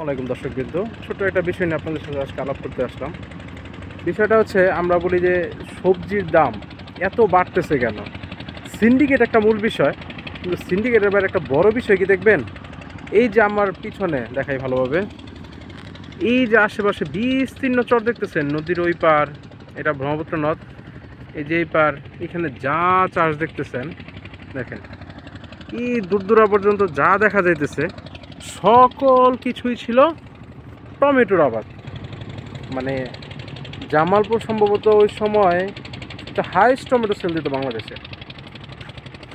আসসালামাইকুম দর্শকবৃন্দ, ছোট্ট একটা বিষয় নিয়ে আপনাদের সাথে আজকে আলাপ করতে আসলাম। বিষয়টা হচ্ছে, আমরা বলি যে সবজির দাম এত বাড়তেছে কেন। সিন্ডিকেট একটা মূল বিষয়, কিন্তু সিন্ডিকেটের বাইরে একটা বড় বিষয় কি দেখবেন, এই যে আমার পিছনে দেখাই ভালোভাবে, এই যে আশেপাশে বিস্তীর্ণ চর দেখতেছেন, নদীর ওই পার, এটা ব্রহ্মপুত্র নদ, এই যে এই পার, এখানে যা চাষ দেখতেছেন, দেখেন এই দূর পর্যন্ত যা দেখা যাইতেছে সকল কিছুই ছিল টমেটোর আবাদ। মানে জামালপুর সম্ভবত ওই সময় হাইস্ট টমেটো সেল দিত বাংলাদেশে।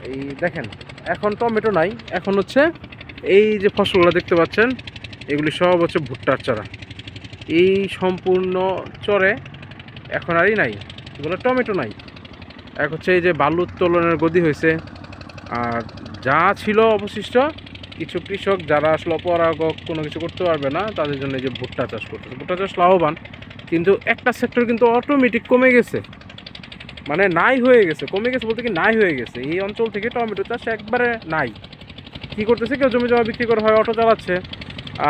এই দেখেন, এখন টমেটো নাই, এখন হচ্ছে এই যে ফসলগুলো দেখতে পাচ্ছেন, এগুলি সব হচ্ছে ভুট্টার চারা। এই সম্পূর্ণ চরে এখন আরই নাই, এগুলো টমেটো নাই। এক হচ্ছে এই যে বালু উত্তোলনের গদি হয়েছে, আর যা ছিল অবশিষ্ট কিছু কৃষক যারা আসলে অপরাগক কোনো কিছু করতে পারবে না, তাদের জন্য এই যে ভুট্টা চাষ করতেছে। ভুট্টা চাষ লাভবান, কিন্তু একটা সেক্টর কিন্তু অটোমেটিক কমে গেছে, মানে নাই হয়ে গেছে। কমে গেছে বলতে কি, নাই হয়ে গেছে। এই অঞ্চল থেকে টমেটো চাষ একবারে নাই। কি করতেছে, কেউ জমি জমা বিক্রি করে হয় অটো চালাচ্ছে,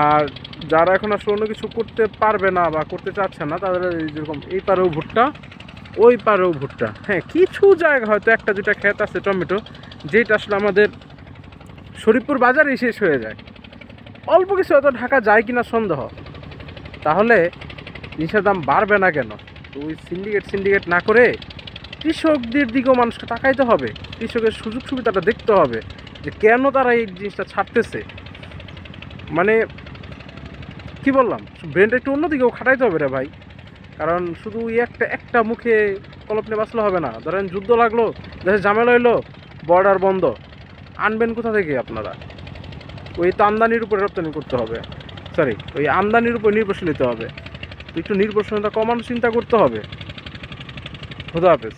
আর যারা এখন আসলে অন্য কিছু করতে পারবে না বা করতে চাচ্ছে না, তাদের যেরকম এই পারেও ভুট্টা, ওই পারেও ভুট্টা। হ্যাঁ, কিছু জায়গা হয়তো একটা দুটা ক্ষেত আছে টমেটো, যেটা আসলে আমাদের শরীফপুর বাজারেই শেষ হয়ে যায়। অল্প কিছু হয়তো ঢাকা যায় কিনা সন্দেহ। তাহলে জিনিসের দাম বাড়বে না কেন? তো ওই সিন্ডিকেট না করে কৃষকদের দিকেও মানুষকে তাকাইতে হবে, কৃষকের সুযোগ সুবিধাটা দেখতে হবে, যে কেন তারা এই জিনিসটা ছাড়তেছে। মানে কি বললাম, ব্রেনটা একটু অন্যদিকেও খাটাইতে হবে রে ভাই। কারণ শুধু একটা একটা মুখে কলপ নিয়ে বাঁচলে হবে না। ধরেন যুদ্ধ লাগলো, দেশে ঝামেলা হইলো, বর্ডার বন্ধ, আনবেন কোথা থেকে আপনারা? ওই তো আমদানির উপরে রপ্তানি করতে হবে, সরি ওই আমদানির উপর নির্ভরশীল হতে হবে। তো একটু নির্ভরশীলতা কমানোর চিন্তা করতে হবে। খুদা হাফেজ।